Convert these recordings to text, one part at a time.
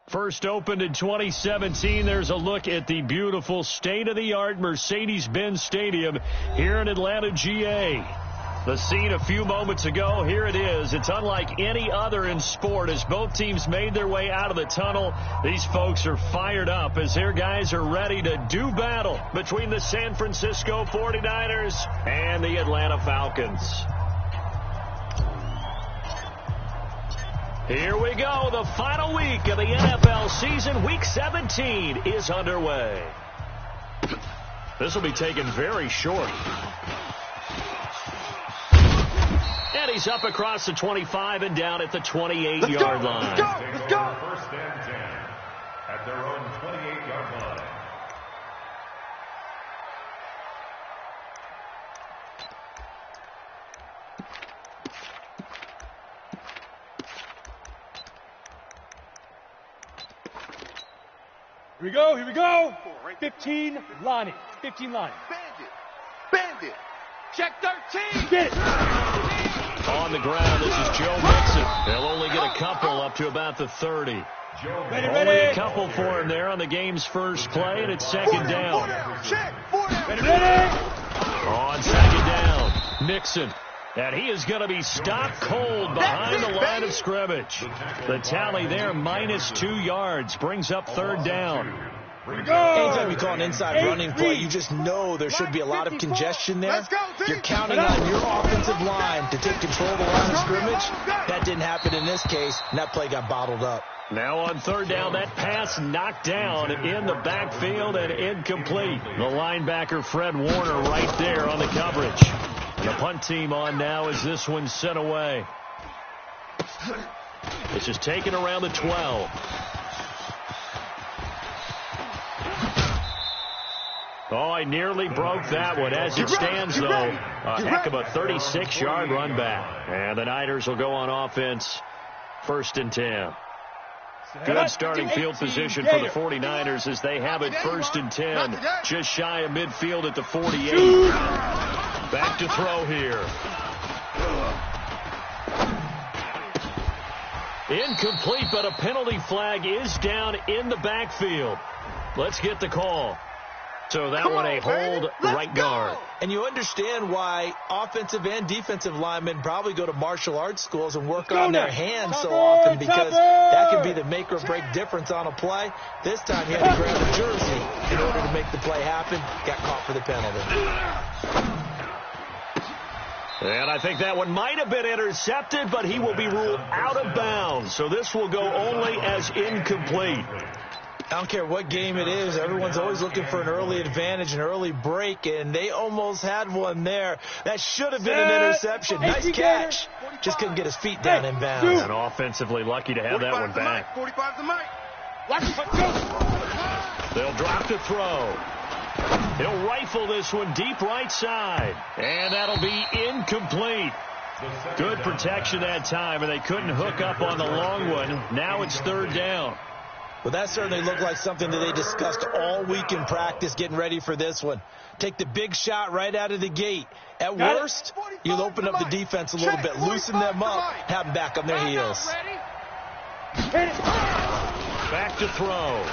First opened in 2017. There's a look at the beautiful state-of-the-art Mercedes-Benz Stadium here in Atlanta, GA. The scene a few moments ago, here it is. It's unlike any other in sport as both teams made their way out of the tunnel. These folks are fired up as their guys are ready to do battle between the San Francisco 49ers and the Atlanta Falcons. Here we go. The final week of the NFL season. Week 17 is underway. This will be taken very short. And he's up across the 25 and down at the 28-yard line. Let's go. First and 10 at their own 28-yard line. Here we go. 15 line it. 15 line. Bandit. Check 13. Get it. On the ground, this is Joe Mixon. They'll only get a couple up to about the 30. Only a couple for him there on the game's first play, and it's second down. Ready. On second down, Mixon. And he is going to be stopped cold behind the line of scrimmage. The tally there, -2 yards, brings up third down. Anytime you call an inside running play, you just know there should be a lot of congestion there. You're counting on your offensive line to take control of the line of scrimmage. That didn't happen in this case, and that play got bottled up. Now on third down, that pass knocked down in the backfield and incomplete. The linebacker, Fred Warner, right there on the coverage. The punt team on now as this one's sent away. This is taken around the 12. Oh, I nearly broke that one. As it stands, though, a heck of a 36-yard run back. And the Niners will go on offense, first and 10. Good starting field position for the 49ers as they have it first and 10. Just shy of midfield at the 48. Back to throw here. Incomplete, but a penalty flag is down in the backfield. Let's get the call. So that one a hold right guard. And you understand why offensive and defensive linemen probably go to martial arts schools and work on their hands so often, because that can be the make or break difference on a play. This time he had to grab the jersey in order to make the play happen. Got caught for the penalty. And I think that one might have been intercepted, but he will be ruled out of bounds. So this will go only as incomplete. I don't care what game it is. Everyone's always looking for an early advantage, an early break, and they almost had one there. That should have been an interception. Nice catch. Just couldn't get his feet down in bounds. And offensively lucky to have that one back. 45's the mic. They'll drop to throw. He'll rifle this one deep right side. And that'll be incomplete. Good protection that time, and they couldn't hook up on the long one. Now it's third down. Well, that certainly looked like something that they discussed all week in practice getting ready for this one. Take the big shot right out of the gate. At worst, you'll open up the defense a little bit, loosen them up, have them back on their heels. Back to throw.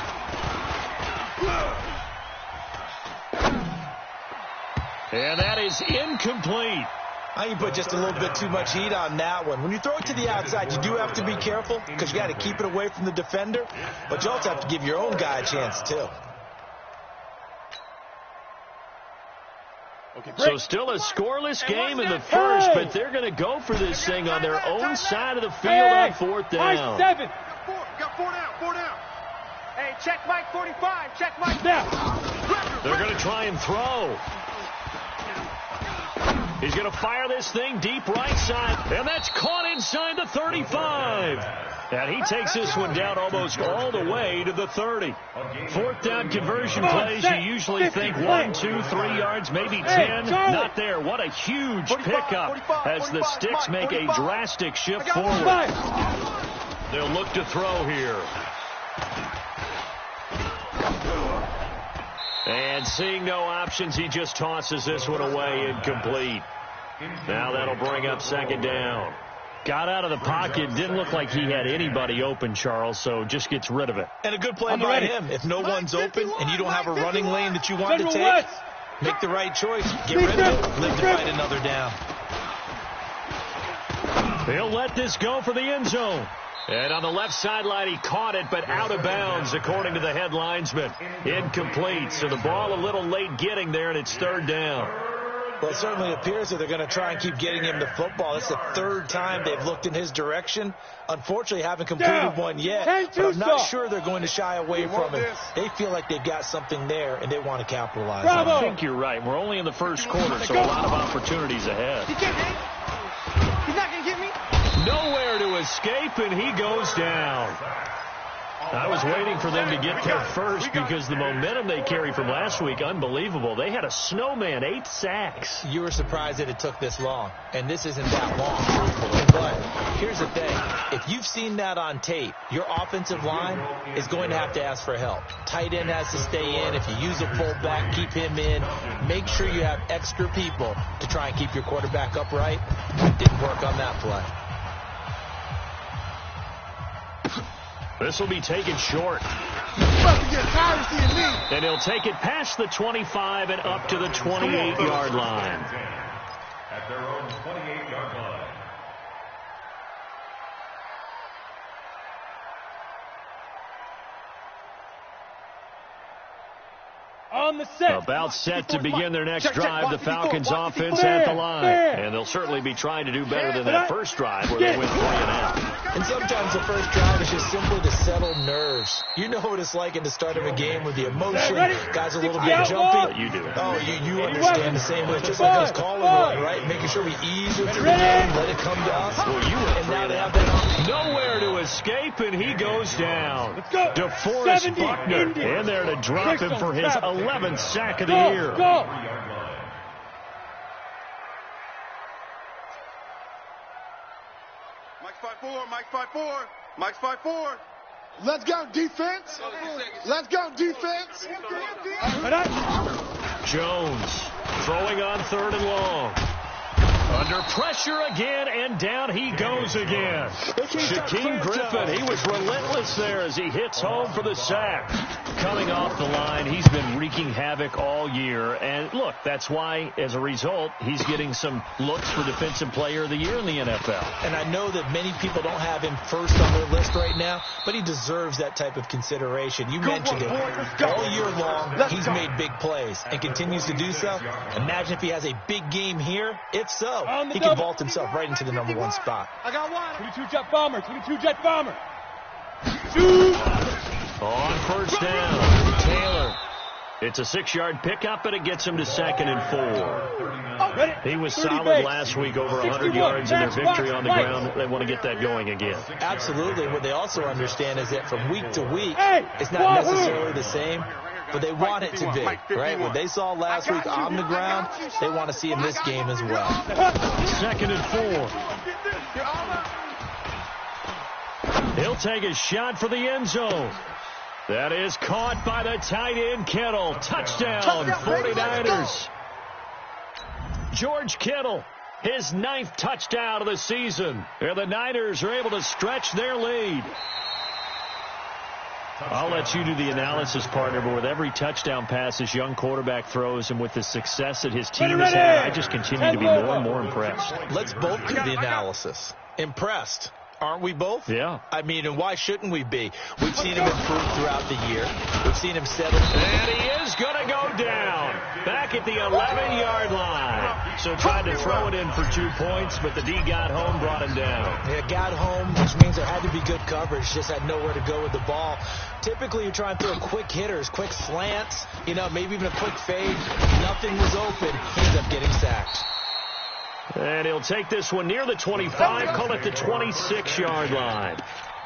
And that is incomplete. I can put just a little bit too much heat on that one. When you throw it to the outside, you do have to be careful because you got to keep it away from the defender, but you also have to give your own guy a chance too. So still a scoreless game in the first, but they're going to go for this thing on their own side of the field on fourth down. Got four down. Hey, check Mike 45. Check Mike down. They're going to try and throw. He's going to fire this thing deep right side, and that's caught inside the 35. And he takes this one down almost all the way to the 30. Fourth down conversion plays, you usually think 1, 2, 3 yards, maybe 10. Not there. What a huge pickup as the Sticks make a drastic shift forward. They'll look to throw here. And seeing no options, he just tosses this one away, incomplete. Now that'll bring up second down. Got out of the pocket. Didn't look like he had anybody open, Charles, so just gets rid of it. And a good play by him. If no one's open and you don't have a running lane that you want to take, make the right choice. Get rid of it. Live to fight another down. He'll let this go for the end zone. And on the left sideline, he caught it, but out of bounds, according to the head linesman. Incomplete. So the ball a little late getting there, and it's third down. Well, it certainly appears that they're going to try and keep getting him the football. It's the third time they've looked in his direction. Unfortunately, haven't completed one yet, but I'm not sure they're going to shy away from it. They feel like they've got something there, and they want to capitalize on it. I think you're right. We're only in the first quarter, so a lot of opportunities ahead. He can't hang. He's not going to get me. Nowhere to escape, and he goes down. I was waiting for them to get there first because the momentum they carry from last week, unbelievable. They had a snowman, 8 sacks. You were surprised that it took this long, and this isn't that long, truthfully. But here's the thing. If you've seen that on tape, your offensive line is going to have to ask for help. Tight end has to stay in. If you use a fullback, keep him in. Make sure you have extra people to try and keep your quarterback upright. Didn't work on that play. This will be taken short. And he'll take it past the 25 and up to the 28-yard line. At their own 28-yard line. On the set. About set to begin their next drive, the Falcons offense at the line. And they'll certainly be trying to do better than that first drive where they went 3 and out. And sometimes the first drive is just simply to settle nerves. You know what it's like in the start of a game with the emotion. Guys are a little bit jumpy. You do. Oh, you understand the same way. It's just like us calling one, right? Making sure we ease it through the game, let it come to us. Well, you were and now they have that. Nowhere to escape, and he goes down. DeForest Buckner in there to drop him for his 11th sack of the year. Mike's 5'4". Mike's 5'4". Let's go, defense. Let's go, defense. Jones throwing on 3rd and long. Under pressure again, and down he goes again. Shaquem Griffin, he was relentless there as he hits home for the sack. Coming off the line, he's been wreaking havoc all year. And look, that's why, as a result, he's getting some looks for Defensive Player of the Year in the NFL. And I know that many people don't have him first on their list right now, but he deserves that type of consideration. You mentioned it. All year long, he's made big plays and continues to do so. Imagine if he has a big game here. If so, he can vault himself right into the #1 spot. I got one. 22 jet bomber. 22 jet bomber. On first down, Taylor. It's a 6-yard pickup, and it gets him to 2nd and 4. He was solid last week, over 100 yards in their victory on the ground. They want to get that going again. Absolutely. What they also understand is that from week to week, it's not necessarily the same, but they want it to be, right? What they saw last week on the ground, they want to see in this game as well. 2nd and 4. He'll take a shot for the end zone. That is caught by the tight end, Kittle. Touchdown, 49ers. George Kittle, his 9th touchdown of the season. And the Niners are able to stretch their lead. I'll let you do the analysis, partner, but with every touchdown pass this young quarterback throws and with the success that his team has had, I just continue to be more and more impressed. Let's both do the analysis. Impressed. Aren't we both? Yeah. I mean, and why shouldn't we be? We've seen him improve throughout the year. We've seen him settle. And he is going to go down back at the 11-yard line. So tried to throw it in for 2 points, but the D got home, brought him down. Yeah, got home, which means there had to be good coverage. Just had nowhere to go with the ball. Typically, you try and throw quick hitters, quick slants, maybe even a quick fade. Nothing was open. He ends up getting sacked. And he'll take this one near the 25, call it the 26-yard line.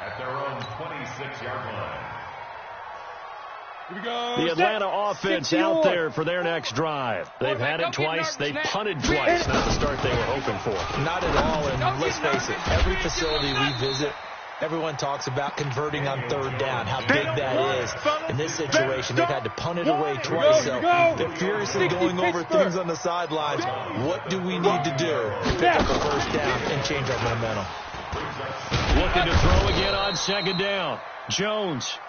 At their own 26-yard line. The Atlanta offense out there for their next drive. They've had it twice. They've punted twice. Not the start they were hoping for. Not at all. And let's face it, every facility we visit, everyone talks about converting on 3rd down, how big that is. In this situation, they've had to punt it away twice. So they're furiously going over things on the sidelines. What do we need to do to pick up a 1st down and change our momentum? Looking to throw again on second down. Jones.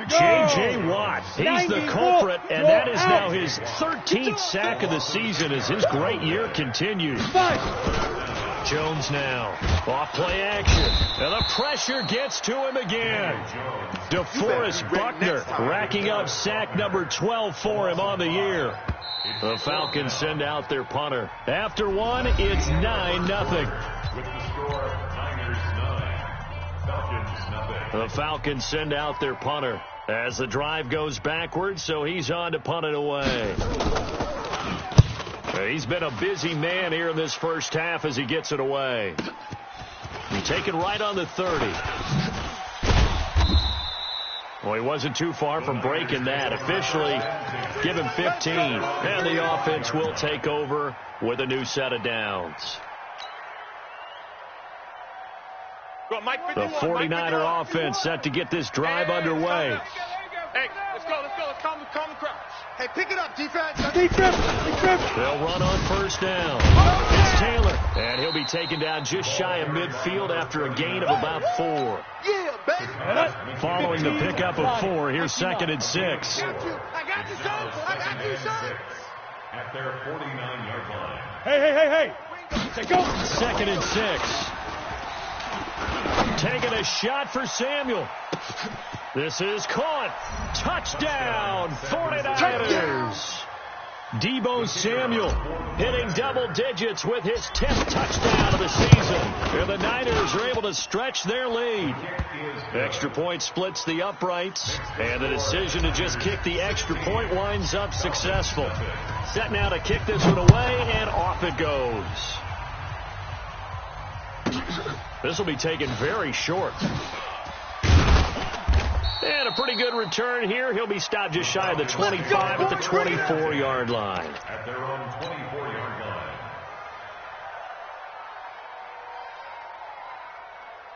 J.J. Watt, he's the culprit, and that is now his 13th sack of the season as his great year continues. Jones now, off play action, and the pressure gets to him again. DeForest Buckner racking up sack number 12 for him on the year. The Falcons send out their punter. After one, it's 9-0. With the score, Niners 9, Falcons nothing. The Falcons send out their punter as the drive goes backwards, so he's on to punt it away. He's been a busy man here in this first half as he gets it away. He's taken right on the 30. Well, he wasn't too far from breaking that. Officially, give him 15. And the offense will take over with a new set of downs. The 49er offense set to get this drive underway. Hey, let's go. Let's calm the crowd. Hey, pick it up, defense. They'll run on first down. It's Taylor, and he'll be taken down just shy of midfield after a gain of about 4. Yeah, baby. Following the pickup of 4, here's 2nd and 6. I got you, son. At their 49-yard line. Hey. Let's go. 2nd and 6. Taking a shot for Samuel. This is caught. Touchdown, 49ers. Deebo Samuel hitting double digits with his 10th touchdown of the season. And the Niners are able to stretch their lead. Extra point splits the uprights, and the decision to just kick the extra point winds up successful. Set now to kick this one away, and off it goes. This will be taken very short. And a pretty good return here. He'll be stopped just shy of the 25 at the 24-yard line. At their own 24-yard line.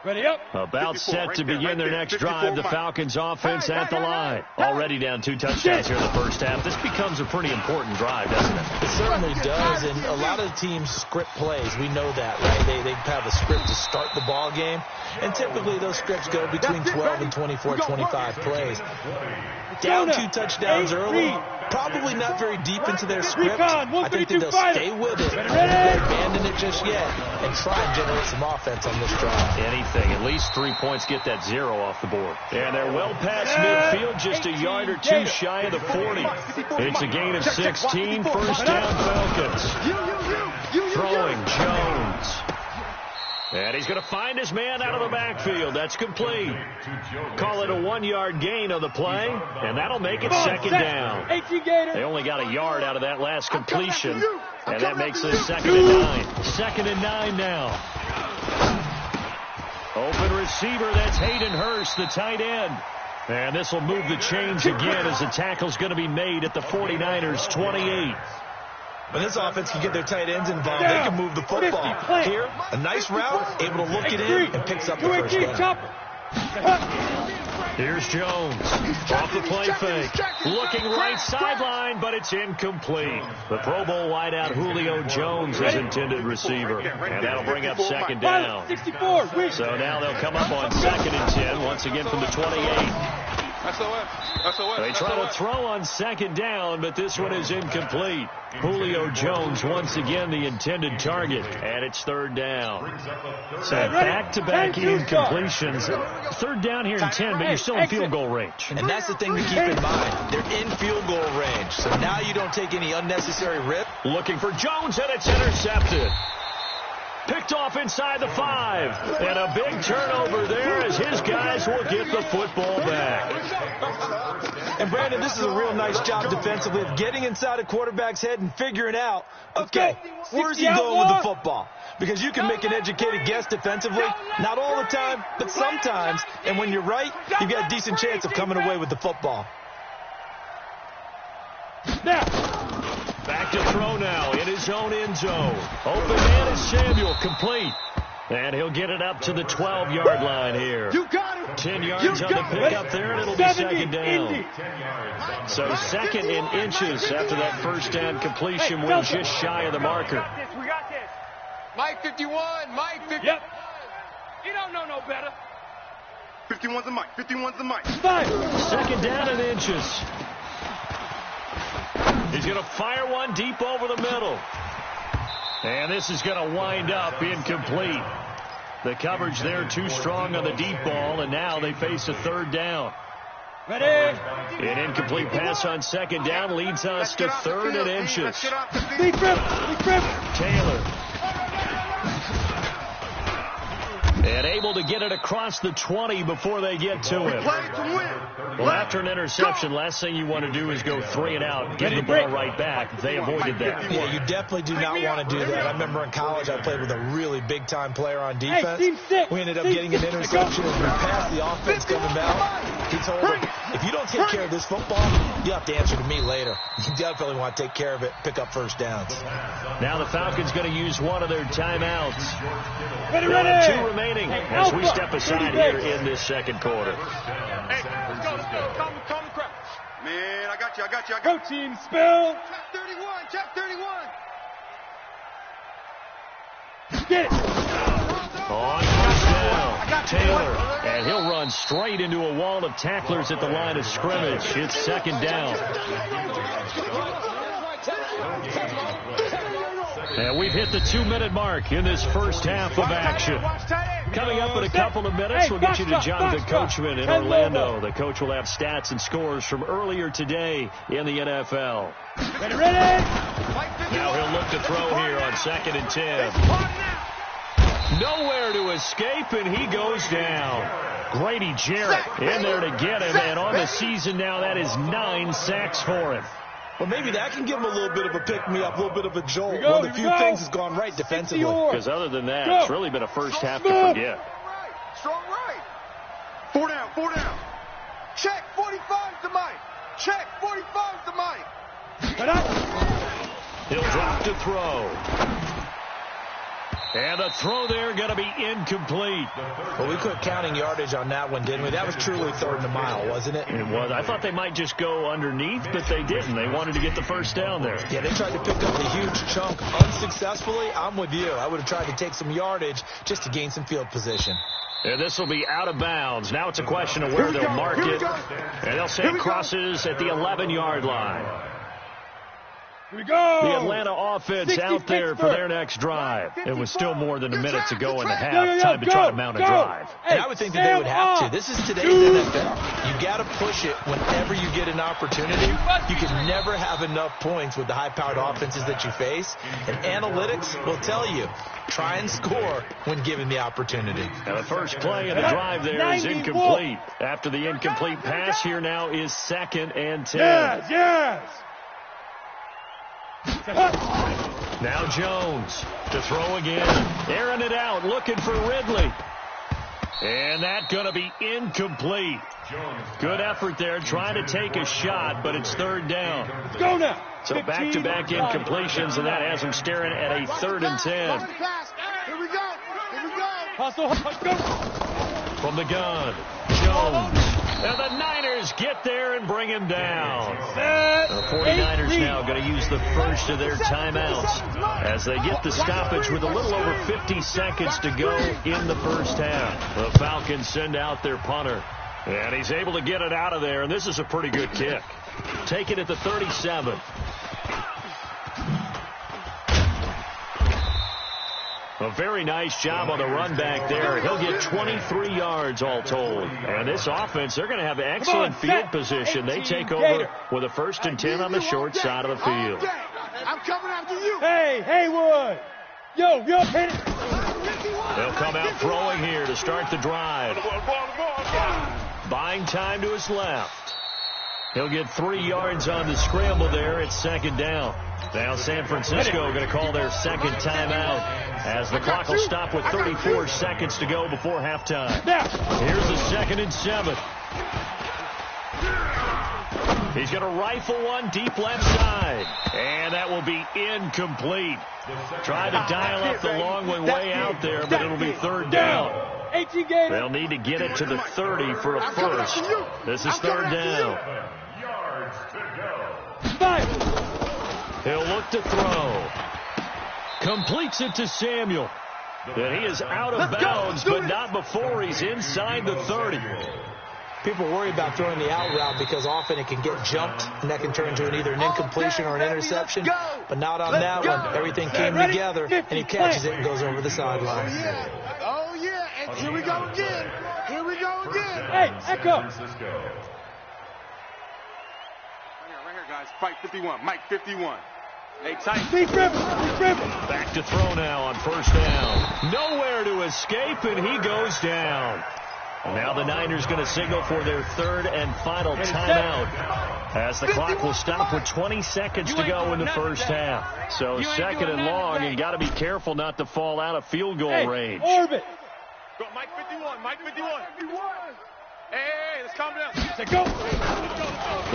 Ready up. About set to begin their next drive. The Falcons offense at the line. Already down 2 touchdowns here in the first half. This becomes a pretty important drive, doesn't it? It certainly does, and a lot of teams script plays. We know that, right? They have a script to start the ball game, and typically those scripts go between 12 and 24, 25 plays. Down 2 touchdowns early, probably not very deep into their script. I think that they'll stay with it, won't abandon it just yet, and try and generate some offense on this drive. Anything, at least 3 points, get that 0 off the board. And they're well past midfield, just a yard or 2 shy of the 40. It's a gain of 16, first down Falcons. Throwing Jones. And he's going to find his man out of the backfield. That's complete. Call it a 1-yard gain on the play, and that'll make it 2nd down. They only got a yard out of that last completion, and that makes it 2nd and 9. 2nd and 9 now. Open receiver, that's Hayden Hurst, the tight end. And this will move the chains again as the tackle's going to be made at the 49ers' 28. When this offense can get their tight ends involved, they can move the football. Here, a nice route, able to look it in, and picks up the first down. Here's Jones. Off the play fake. Looking right sideline, but it's incomplete. The Pro Bowl wideout Julio Jones is intended receiver. And that'll bring up 2nd down. So now they'll come up on 2nd and 10, once again from the 28. They try to throw on 2nd down, but this one is incomplete. Julio Jones once again the intended target, and it's 3rd down. So back-to-back incompletions. 3rd down here in 10, but you're still in field goal range. And that's the thing to keep in mind. They're in field goal range, so now you don't take any unnecessary risk. Looking for Jones, and it's intercepted. Picked off inside the 5. And a big turnover there as his guys will get the football back. And, Brandon, this is a real nice job defensively of getting inside a quarterback's head and figuring out, okay, where's he going with the football? Because you can make an educated guess defensively, not all the time, but sometimes. And when you're right, you've got a decent chance of coming away with the football. Now. Back to throw now in his own end zone. Open man is Samuel, complete. And he'll get it up to the 12-yard line here. 10 yards on the pickup there, and it'll be 2nd down. So 2nd in inches after that first down completion was just shy of the marker. We got this. Mike 51, Mike 51. Yep. You don't know no better. 51's the mic. 51's the mic. 2nd down and inches. He's going to fire one deep over the middle. And this is going to wind up incomplete. The coverage there too strong on the deep ball, and now they face a 3rd down. Ready? An incomplete pass on 2nd down leads us to 3rd and inches. Taylor. And able to get it across the 20 before they get to him. Well, after an interception, last thing you want to do is go 3 and out, get the ball right back. They avoided that. Yeah, you definitely do not want to do that. I remember in college I played with a really big-time player on defense. We ended up getting an interception as we passed the offense coming out. He told him, if you don't take care of this football, you have to answer to me later. You definitely want to take care of it, pick up 1st downs. Now the Falcons going to use one of their timeouts. Ready. 2 remaining as we step aside here in this 2nd quarter. Hey, let's go. Calm the crowd. Man, I got you. Go team, spill. Check 31. Get it. On 1st down, Taylor, and he'll run straight into a wall of tacklers at the line of scrimmage. It's 2nd down. And we've hit the 2-minute mark in this first half of action. Coming up in a couple of minutes, we'll get you to Jonathan Coachman in Orlando. The coach will have stats and scores from earlier today in the NFL. Ready. Now he'll look to throw here on 2nd and 10. Nowhere to escape, and he goes down. Grady Jarrett in there to get him, and on the season now, that is 9 sacks for him. Well, maybe that can give him a little bit of a pick-me-up, a little bit of a jolt. One of the few things has gone right defensively. Because other than that, it's really been a first half to forget. Strong right. 4 down. Check 45's the mic. Check 45's the mic. He'll drop to throw. And the throw there going to be incomplete. Well, we quit counting yardage on that one, didn't we? That was truly 3rd and a mile, wasn't it? It was. I thought they might just go underneath, but they didn't. They wanted to get the 1st down there. Yeah, they tried to pick up a huge chunk unsuccessfully. I'm with you. I would have tried to take some yardage just to gain some field position. And this will be out of bounds. Now it's a question of where they'll mark it. And they'll say it crosses at the 11-yard line. Here we go. The Atlanta offense out there for their next drive. It was still more than a minute to go in the half. Time to try to mount a drive. And I would think that they would have to. This is today's NFL. You got to push it whenever you get an opportunity. You can never have enough points with the high-powered offenses that you face. And analytics will tell you, try and score when given the opportunity. And the first play of the drive there is incomplete. After the incomplete pass, here now is 2nd and 10. Yes. Now Jones to throw again. Airing it out, looking for Ridley. And that's going to be incomplete. Good effort there, trying to take a shot, but it's 3rd down. Go now. So back-to-back incompletions, and that has them staring at a 3rd and 10. Here we go. Hustle, go. From the gun, Jones. And the Niners get there and bring him down. The 49ers now going to use the first of their timeouts as they get the stoppage with a little over 50 seconds to go in the first half. The Falcons send out their punter. And he's able to get it out of there, and this is a pretty good kick. Take it at the 37. A very nice job on the run back there. He'll get 23 yards all told. And this offense, they're going to have excellent field position. They take over with a 1st and 10 on the short side of the field. I'm coming after you. Hey, Haywood. Yo, hit it. They'll come out throwing here to start the drive. Buying time to his left. He'll get 3 yards on the scramble there at 2nd down. Now San Francisco going to call their 2nd timeout as the clock will stop with 34 seconds to go before halftime. Here's the 2nd and 7. He's going to rifle one deep left side, and that will be incomplete. Try to dial up the long one way out there, but it'll be 3rd down. They'll need to get it to the 30 for a first. This is 3rd down. He'll look to throw. Completes it to Samuel. that he is out of bounds, but not before he's inside the 30. People worry about throwing the out route because often it can get jumped, and that can turn into either an incompletion or an interception. But not on that one. Everything came together, and he catches it and goes over the sideline. Oh, yeah. And here we go again. Here we go again. Hey, Echo. Right here, guys. Fight 51. Mike 51. Hey, tight. Be driven. Back to throw now on first down. Nowhere to escape, and he goes down. Now the Niners going to signal for their third and final timeout, as the clock will stop with 20 seconds to go in the first half. So second and long, and got to be careful not to fall out of field goal range. Orbit. Go, Mike 51. Mike 51. Hey, let's calm down. Let's go.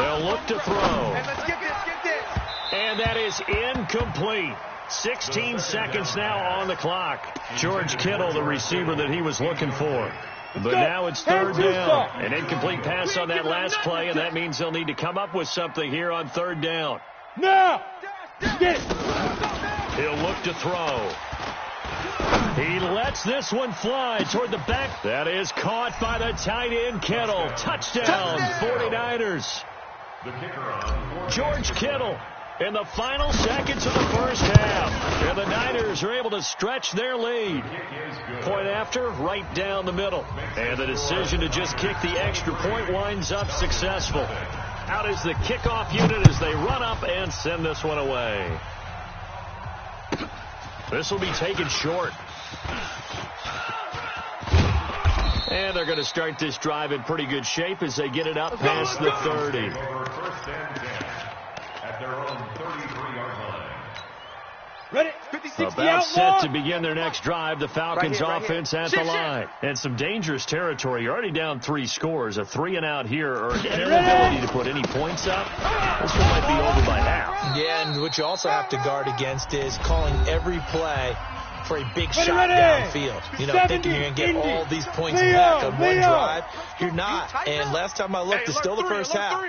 They'll look to throw. Hey, let's get this. And that is incomplete. 16 seconds now on the clock. George Kittle, the receiver that he was looking for. But now it's third down. An incomplete pass on that last play, and that means they'll need to come up with something here on third down. Now. Get it. He'll look to throw. He lets this one fly toward the back. That is caught by the tight end, Kittle. Touchdown, 49ers. George Kittle in the final seconds of the first half. And the Niners are able to stretch their lead. Point after, right down the middle. And the decision to just kick the extra point winds up successful. Out is the kickoff unit as they run up and send this one away. This will be taken short. And they're going to start this drive in pretty good shape as they get it up past the 30. At their own 33-yard line. Ready? 50-60 About set to begin their next drive. The Falcons offense at the line. And some dangerous territory. You're already down 3 scores. A 3-and-out here or an inability to put any points up. This one might be over by half. Yeah, and what you also have to guard against is calling every play for a big shot downfield. You know, thinking you're going to get all these points back on one drive. You're not. And last time I looked, it's still the first half.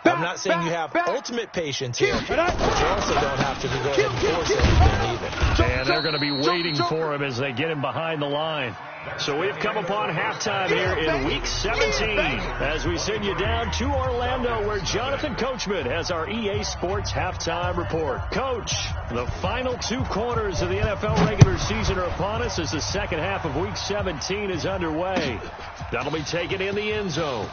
I'm not saying you have ultimate patience here, but you also don't have to go ahead and force anything either. And they're going to be waiting for him as they get him behind the line. So we've come upon halftime here in Week 17 as we send you down to Orlando where Jonathan Coachman has our EA Sports Halftime Report. Coach, the final 2 quarters of the NFL regular season are upon us as the second half of Week 17 is underway. That'll be taken in the end zone.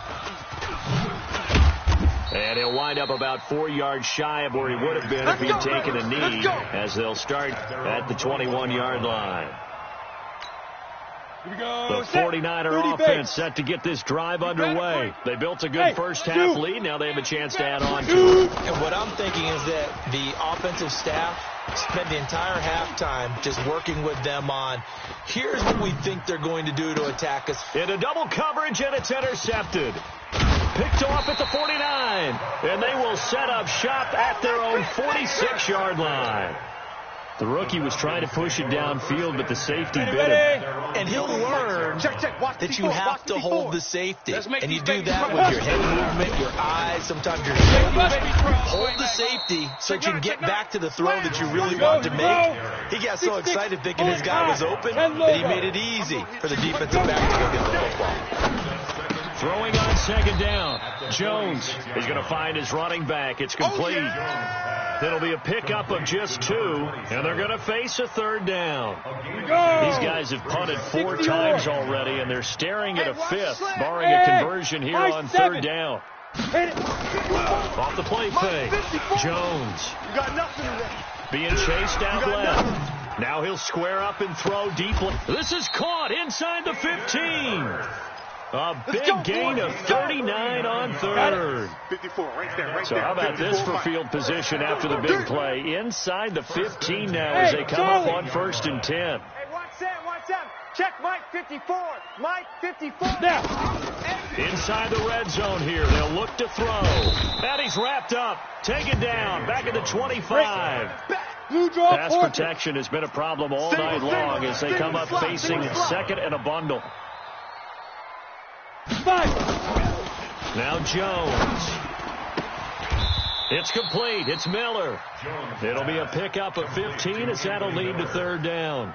And he'll wind up about 4 yards shy of where he would have been if he'd taken a knee, as they'll start at the 21-yard line. Here we go. The 49er offense set to get this drive underway. They built a good first half lead. Now they have a chance to add on to it. And what I'm thinking is that the offensive staff spent the entire halftime just working with them on, here's what we think they're going to do to attack us. Into double coverage, and it's intercepted. Picked off at the 49. And they will set up shop at their own 46-yard line. The rookie was trying to push it downfield, but the safety bit him. And he'll learn that you have to hold the safety. And you do that with your head movement, your eyes, sometimes your shoulders. Hold the safety so that you can get back to the throw that you really want to make. He got so excited thinking his guy was open that he made it easy for the defensive back to go get the football. Throwing on second down. Jones is going to find his running back. It's complete. It'll be a pickup of just 2, and they're going to face a third down. These guys have punted 4 times already, and they're staring at a 5th, barring a conversion here on third down. Off the play fake. Jones being chased out left. Now he'll square up and throw deeply. This is caught inside the 15. A big gain of 39 on third. 54, right there. So how about this for field position after the big play? Inside the 15 now as they come up on 1st and 10. Hey, watch that. Check Mike 54. Mike 54. Now. Inside the red zone here. They'll look to throw. And he's wrapped up. Taken down. Back at the 25. Pass protection has been a problem all night long as they come up facing second and a bundle. Now Jones. It's complete. It's Miller. It'll be a pickup of 15 as that'll lead to third down.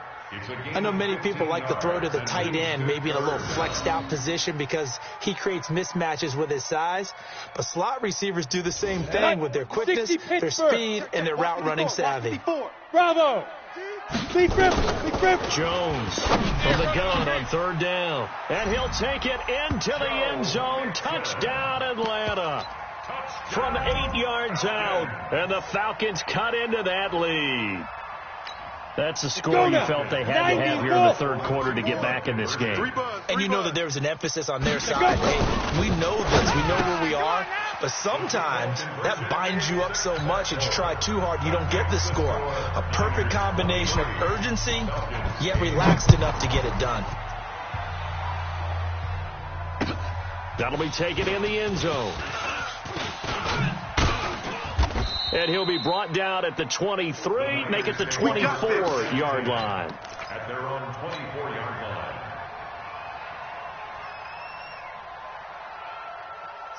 I know many people like to throw to the tight end, maybe in a little flexed out position because he creates mismatches with his size. But slot receivers do the same thing with their quickness, their speed, and their route running savvy. Bravo! Big grip! Jones from the gun on third down. And he'll take it into the end zone. Touchdown, Atlanta. From 8 yards out. And the Falcons cut into that lead. That's the score you felt they had to have here in the third quarter to get back in this game. And you know that there was an emphasis on their side. Hey, we know this. We know where we are. But sometimes that binds you up so much that you try too hard, you don't get the score. A perfect combination of urgency, yet relaxed enough to get it done. That'll be taken in the end zone. And he'll be brought down at the 23, make it the 24-yard line. At their own 24-yard line.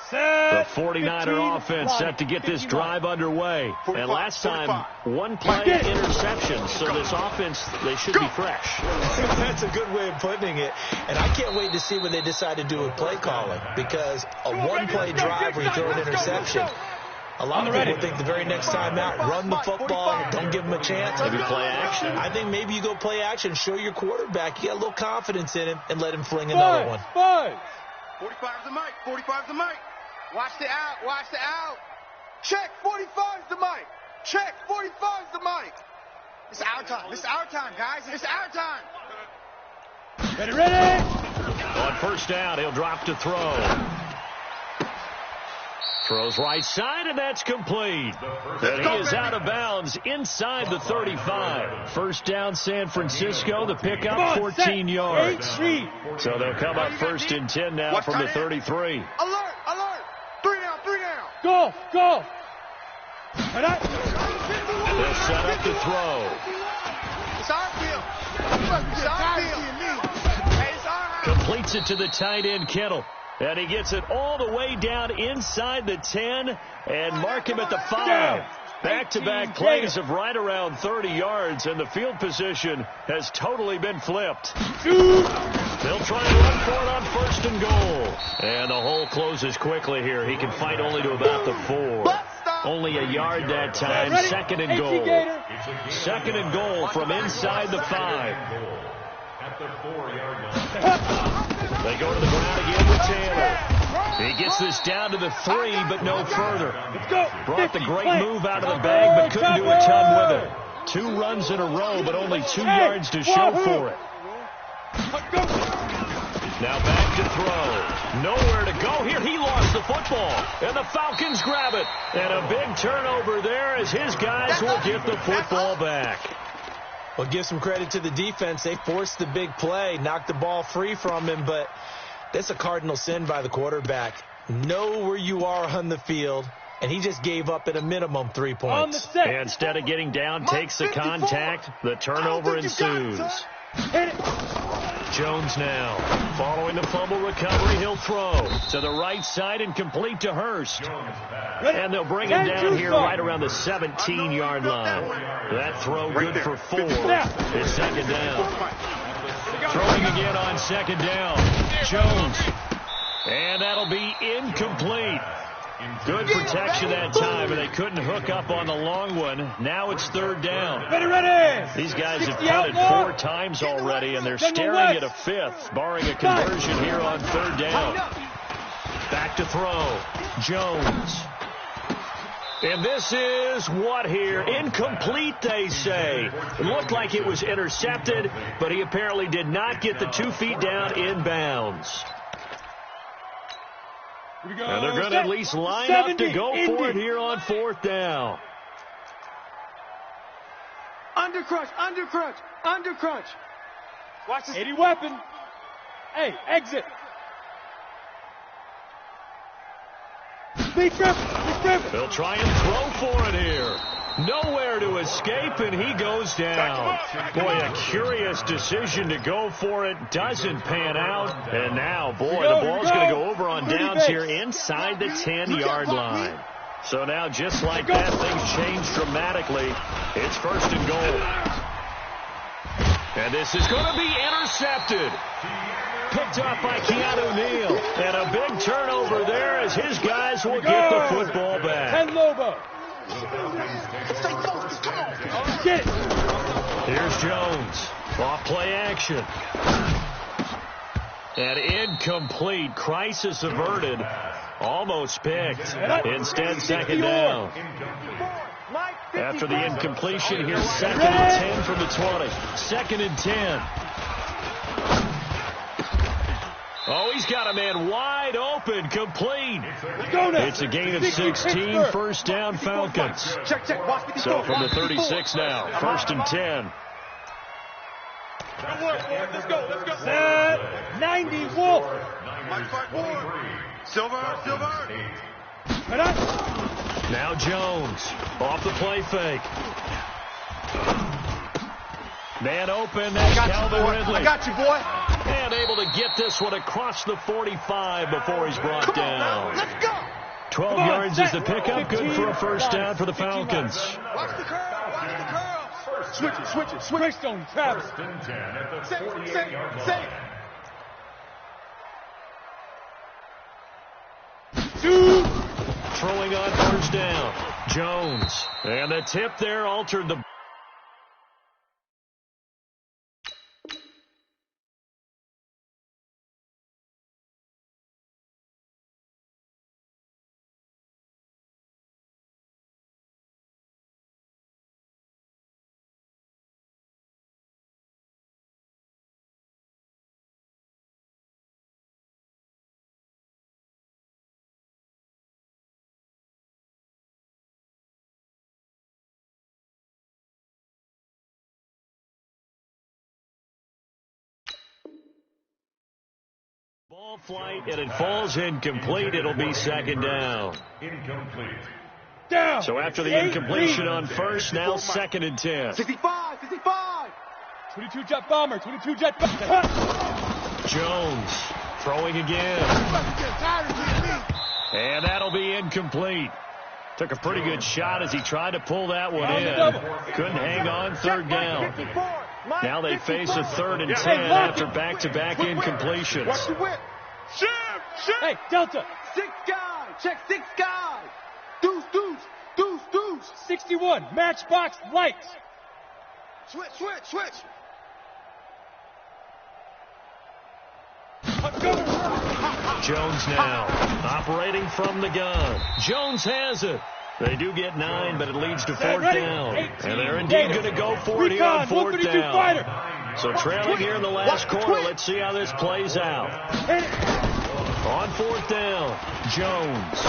The 49er offense set to get this drive underway. And last time, one play interception. So this offense, they should be fresh. That's a good way of putting it. And I can't wait to see what they decide to do with play calling. Because a one-play drive where you throw an interception, a lot of people think the very next time out, run the football, don't give them a chance. Maybe play action. I think maybe you go play action, show your quarterback you got a little confidence in him, and let him fling another one. 45's the mic. 45's the mic. Watch the out. Watch the out. Check. 45's the mic. Check. 45's the mic. It's our time. It's our time, guys. It's our time. Ready? On first down, he'll drop to throw. Throws right side, and that's complete. And he is out of bounds inside the 35. First down, San Francisco. The pickup, 14 yards. So they'll come up first and 10 now from the 33. Alert, alert. 3 down, 3 down. Go. They'll set up to throw. It's our field. It's our field. Hey, it's our house. Completes it to the tight end, Kittle. And he gets it all the way down inside the 10 and mark him at the 5. Back-to-back plays of right around 30 yards, and the field position has totally been flipped. They'll try and run for it on first and goal. And the hole closes quickly here. He can fight only to about the 4. Only a yard that time. Second and goal. Second and goal from inside the 5. At the 4-yard line. They go to the ground again with Taylor. He gets this down to the 3, but no further. Brought the great move out of the bag, but couldn't do a ton with it. 2 runs in a row, but only 2 yards to show for it. Now back to throw. Nowhere to go here. He lost the football, and the Falcons grab it. And a big turnover there as his guys will get the football back. Well, give some credit to the defense. They forced the big play, knocked the ball free from him, but that's a cardinal sin by the quarterback. Know where you are on the field, and he just gave up at a minimum 3 points. And instead of getting down, takes the contact. The turnover ensues. Jones now, following the fumble recovery, he'll throw to the right side and complete to Hurst. And they'll bring him down here right around the 17-yard line. That throw good for 4. It's second down. Throwing again on second down. Jones. And that'll be incomplete. Good protection that time, and they couldn't hook up on the long one. Now it's third down. Ready. These guys have punted 4 times already, and they're staring at a 5th, barring a conversion here on third down. Back to throw. Jones. And this is what here? Incomplete, they say. It looked like it was intercepted, but he apparently did not get the 2 feet down inbounds. And they're going to at least line up to go for it here on fourth down. Undercrunch. Watch this. 80 weapon. Hey, exit. Big trip. They'll try and throw for it here. Nowhere to escape, and he goes down. Boy, a curious decision to go for it. Doesn't pan out. And now, boy, the ball's going to go over on downs here inside the 10-yard line. So now, just like that, things change dramatically. It's first and goal. And this is going to be intercepted. Picked off by Keanu Neal. And a big turnover there as his guys will get the football back. 10 Lobo. Get it. Here's Jones. Off play action. And incomplete. Crisis averted. Almost picked. Instead, second down. After the incompletion, here's 2nd and 10 from the 20. 2nd and 10. Oh, he's got a man wide open, complete. It's a gain of 16, first down Falcons. So from the 36 now, 1st and 10. Let's go. Set 90 Wolf. Silver. Now Jones off the play fake. Man open. That's Calvin Ridley. I got you, boy. And able to get this one across the 45 before he's brought down. Let's go. 12 yards is the pickup. Good for a first down for the Falcons. Watch the curl. Switch it. Stone, Travis. Say. Throwing on first down. Jones. And the tip there altered the... Ball flight, and it falls incomplete. It'll be second down. Incomplete. Down. So after the incompletion on first, now 2nd and 10. 55. 22 jet bomber. Jones throwing again. And that'll be incomplete. Took a pretty good shot as he tried to pull that one in. Couldn't hang on, third down. Now they face a 3rd and 10 after back-to-back incompletions. Watch the whip. Shift. Hey, Delta. 6 guy. Check 6 guy. Deuce. 61. Matchbox lights. Switch. Jones now operating from the gun. Jones has it. They do get 9, but it leads to 4th down. And they're indeed going to go for it here on 4th down. So trailing here in the last quarter, let's see how this plays out. On 4th down, Jones.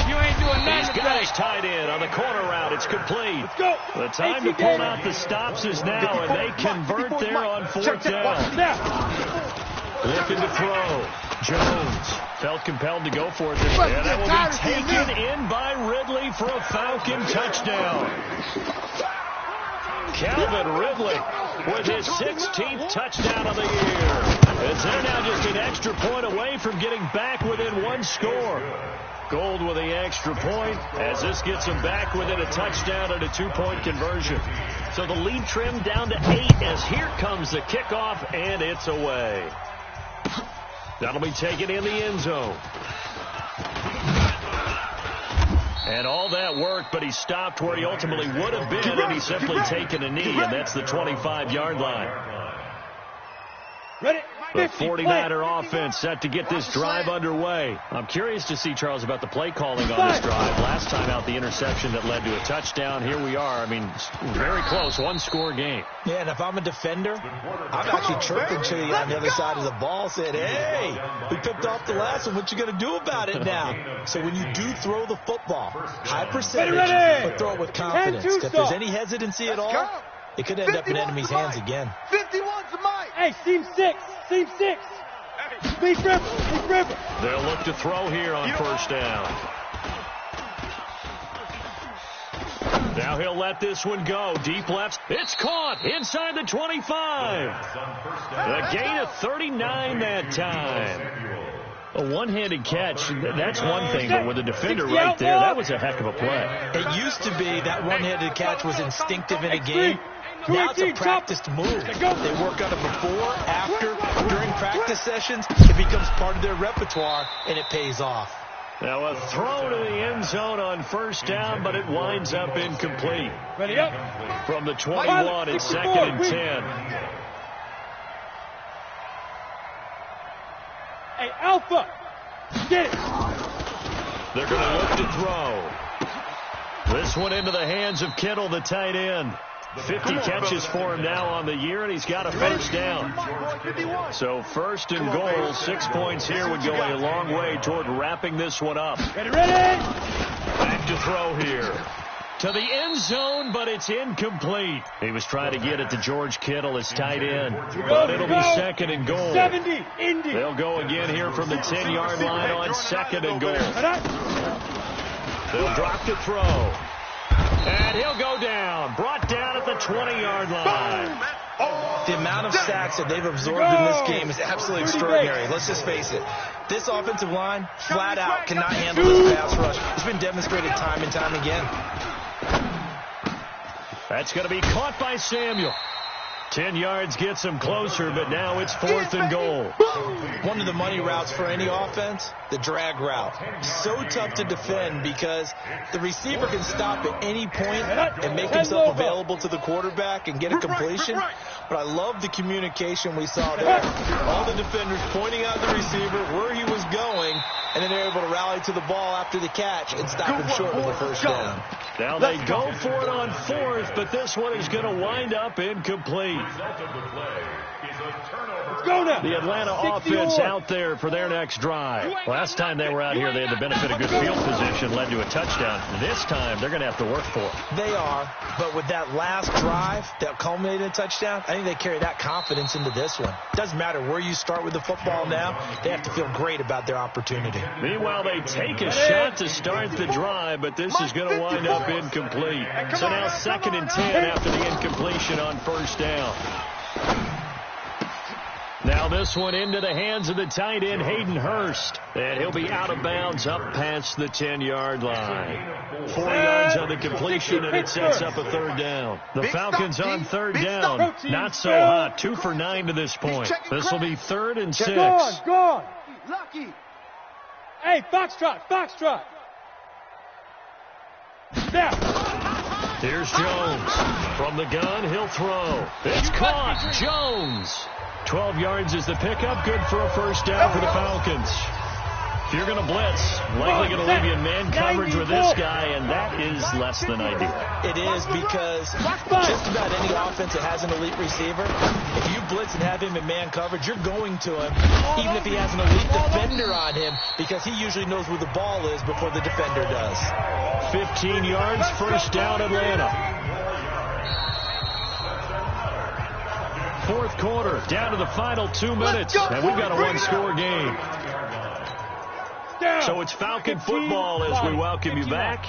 You ain't doing nothing. He's got his tight end on the corner route. It's complete. Let's go. The time to pull out the stops is now, and they convert there on 4th down. Looking to throw. Jones felt compelled to go for it. And that will be taken in by Ridley for a Falcon touchdown. Calvin Ridley with his 16th touchdown of the year. As they're now just an extra point away from getting back within 1 score. Gold with the extra point as this gets them back within a touchdown and a 2-point conversion. So the lead trimmed down to 8 as here comes the kickoff, and it's away. That'll be taken in the end zone. And all that worked, but he stopped where he ultimately would have been, and he's simply taken a knee, and that's the 25-yard line. Ready? The 49er offense set to get this drive underway. I'm curious to see, Charles, about the play calling on this drive. Last time out, the interception that led to a touchdown. Here we are. I mean, very close, 1-score game. Yeah, and if I'm a defender, I'm actually chirping to you on the other side of the ball, saying, hey, we picked off the last one. What you going to do about it now? So when you do throw the football, high percentage, but throw it with confidence. If there's any hesitancy at all, it could end up in enemy's hands again. 51's the mic. Hey, seam 6. Big River. They'll look to throw here on first down. Now he'll let this one go. Deep left. It's caught inside the 25. A gain of 39 that time. A one-handed catch, that's one thing, but with a defender right there, that was a heck of a play. It used to be that one-handed catch was instinctive in a game. Now it's a practiced move. They work on it before, after, during practice sessions. It becomes part of their repertoire, and it pays off. Now a throw to the end zone on first down, but it winds up incomplete. Ready up. From the 21, it's 2nd and 10. Hey, Alpha, get it. They're going to look to throw. This one into the hands of Kittle, the tight end. 50 catches for him now on the year, and he's got a first down. So 1st and goal, 6 points here would go a long way toward wrapping this one up. Ready. Back to throw here. To the end zone, but it's incomplete. He was trying to get it to George Kittle, his tight end. But it'll be 2nd and goal. 70, Indy. They'll go again here from the 10-yard line on 2nd and goal. They'll drop to throw. And he'll go down. Brought down at the 20-yard line. The amount of sacks that they've absorbed in this game is absolutely extraordinary. Let's just face it. This offensive line, flat out, cannot handle this pass rush. It's been demonstrated time and time again. That's going to be caught by Samuel. 10 yards gets him closer, but now it's 4th and goal. One of the money routes for any offense, the drag route. So tough to defend because the receiver can stop at any point and make himself available to the quarterback and get a completion. But I love the communication we saw there. All the defenders pointing out the receiver, where he was going, and then they're able to rally to the ball after the catch and stop him short of the first down. Now they go for it on 4th, but this one is going to wind up incomplete. The Atlanta offense out there for their next drive. Last time they were out here, they had the benefit of good field position, led to a touchdown. This time, they're going to have to work for it. They are, but with that last drive that culminated in a touchdown, I think they carry that confidence into this one. Doesn't matter where you start with the football now, they have to feel great about their opportunity. Meanwhile, they take a shot to start the drive, but this is going to wind up incomplete. So now 2nd and 10 after the incompletion on first down. Now this one into the hands of the tight end, Hayden Hurst. And he'll be out of bounds up past the 10-yard line. 4 yards on the completion, and it sets up a 3rd down. The Falcons on 3rd down. Not so hot. 2 for 9 to this point. This will be 3rd and 6. Gone. Lucky. Hey, Foxtrot. Now. Here's Jones. From the gun, he'll throw. It's caught. Jones. 12 yards is the pickup. Good for a first down for the Falcons. If you're going to blitz, likely going to leave you in man coverage with this guy, and that is less than ideal. It is because just about any offense that has an elite receiver, if you blitz and have him in man coverage, you're going to him, even if he has an elite defender on him, because he usually knows where the ball is before the defender does. 15 yards, first down, Atlanta. 4th quarter, down to the final 2 minutes, and we've got a one-score game. So it's Falcon football as we welcome you back.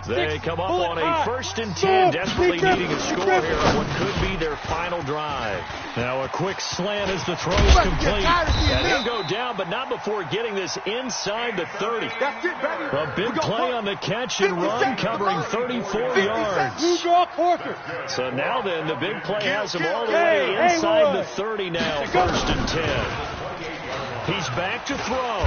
They come up on a 1st and 10, desperately needing a score here on what could be their final drive. Now a quick slant as the throw's complete. And he'll go down, but not before getting this inside the 30. A big play on the catch and run, covering 34 yards. So now then, the big play has him all the way inside the 30 now, 1st and 10. He's back to throw.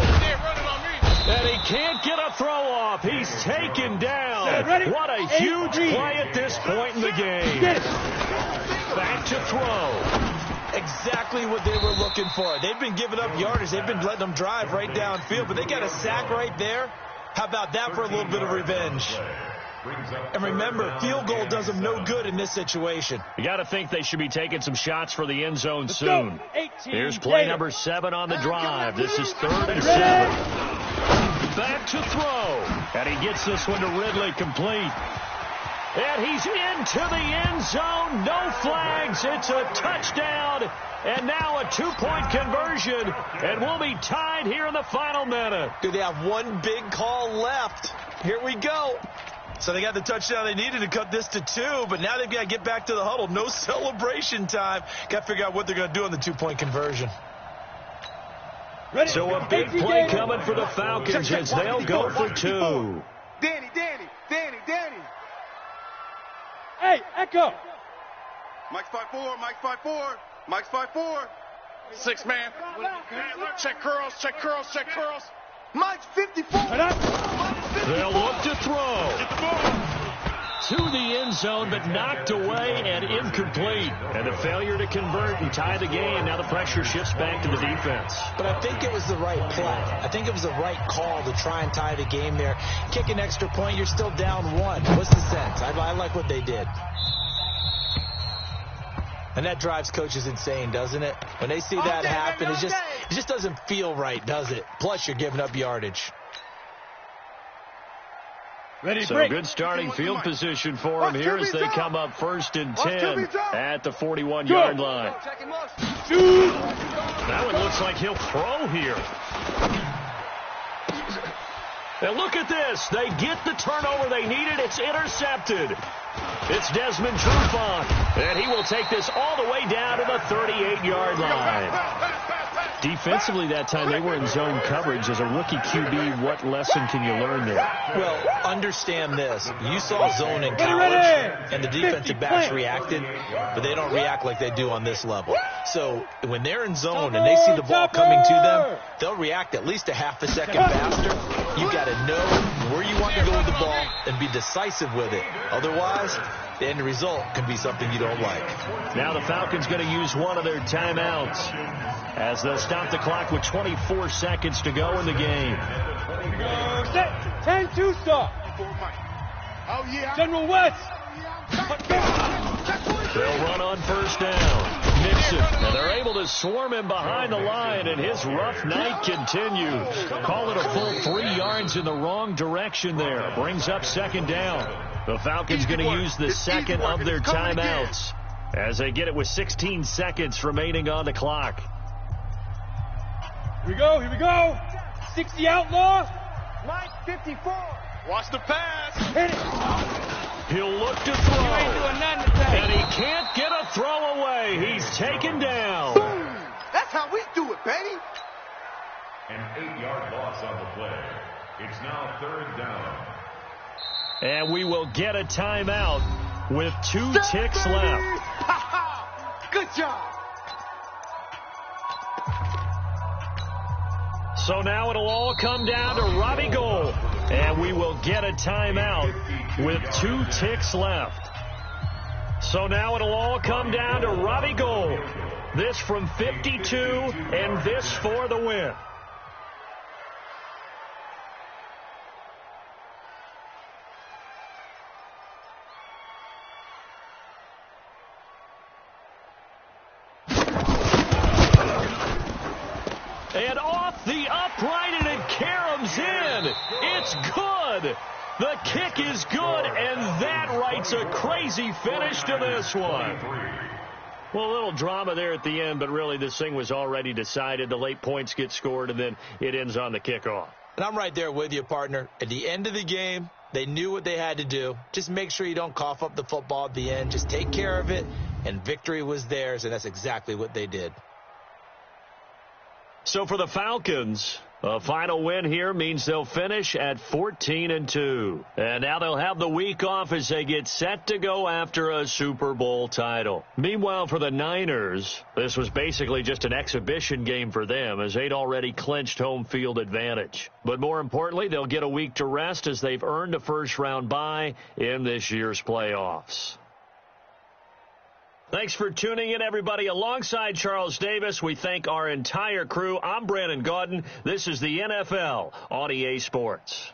And he can't get a throw off. He's taken down. What a huge play at this point in the game. Back to throw. Exactly what they were looking for. They've been giving up yardage. They've been letting them drive right downfield, but they got a sack right there. How about that for a little bit of revenge? And remember, field goal does them no good in this situation. You got to think they should be taking some shots for the end zone soon. Here's play number 7 on the drive. This is 3rd and 7. Back to throw. And he gets this one to Ridley, complete. And he's into the end zone. No flags. It's a touchdown. And now a 2-point conversion. And we'll be tied here in the final minute. Do they have one big call left? Here we go. So they got the touchdown they needed to cut this to 2, but now they've got to get back to the huddle. No celebration time. Got to figure out what they're going to do on the 2-point conversion. So a big play coming for the Falcons as they'll go for 2. Danny. Hey, Echo. Mike's 5'4", Mike's 5'4", Mike's 5'4". 6 man. Check curls, check curls, check curls. Mike's 54. They'll look to throw. To the end zone, but knocked away and incomplete. And a failure to convert and tie the game. Now the pressure shifts back to the defense. But I think it was the right play. I think it was the right call to try and tie the game there. Kick an extra point, you're still down 1. What's the sense? I like what they did. And that drives coaches insane, doesn't it? When they see that happen, it just doesn't feel right, does it? Plus, you're giving up yardage. Ready, so break. Good starting field position for them here as they come up 1st and 10 at the 41-yard line. That one looks like he'll throw here. And look at this. They get the turnover they needed. It's intercepted. It's Desmond Trufant, and he will take this all the way down to the 38-yard line. Defensively that time, they were in zone coverage. As a rookie QB, what lesson can you learn there? Well, understand this. You saw zone in college, and the defensive backs reacted, but they don't react like they do on this level. So when they're in zone and they see the ball coming to them, they'll react at least a half a second faster. You've got to know where you want to go with the ball and be decisive with it. Otherwise, the end result can be something you don't like. Now the Falcons going to use one of their timeouts as they'll stop the clock with 24 seconds to go in the game. 10-2 stop. Oh, yeah. General West. They'll run on first down. Mixon, and they're able to swarm him behind the line, and his rough night continues. Call it a full 3 yards in the wrong direction there. Brings up second down. The Falcons going to use the second of their timeouts as they get it with 16 seconds remaining on the clock. Here we go, here we go. 60 outlaw. Mike 54. Watch the pass. Hit it. He'll look to throw. You ain't doing nothing today. And he can't get a throw away. He's taken down. Boom. That's how we do it, baby. An 8-yard loss on the play. It's now 3rd down. And we will get a timeout with 2 ticks left. Good job. So now it'll all come down to Robbie Gould. And we will get a timeout with 2 ticks left. So now it'll all come down to Robbie Gould. This from 52 and this for the win. And off the upright, and it caroms in. It's good. The kick is good, and that writes a crazy finish to this one. Well, a little drama there at the end, but really this thing was already decided. The late points get scored, and then it ends on the kickoff. And I'm right there with you, partner. At the end of the game, they knew what they had to do. Just make sure you don't cough up the football at the end. Just take care of it, and victory was theirs, and that's exactly what they did. So for the Falcons, a final win here means they'll finish at 14-2. And now they'll have the week off as they get set to go after a Super Bowl title. Meanwhile, for the Niners, this was basically just an exhibition game for them as they'd already clinched home field advantage. But more importantly, they'll get a week to rest as they've earned a first-round bye in this year's playoffs. Thanks for tuning in, everybody. Alongside Charles Davis, we thank our entire crew. I'm Brandon Gaudin. This is the NFL on EA Sports.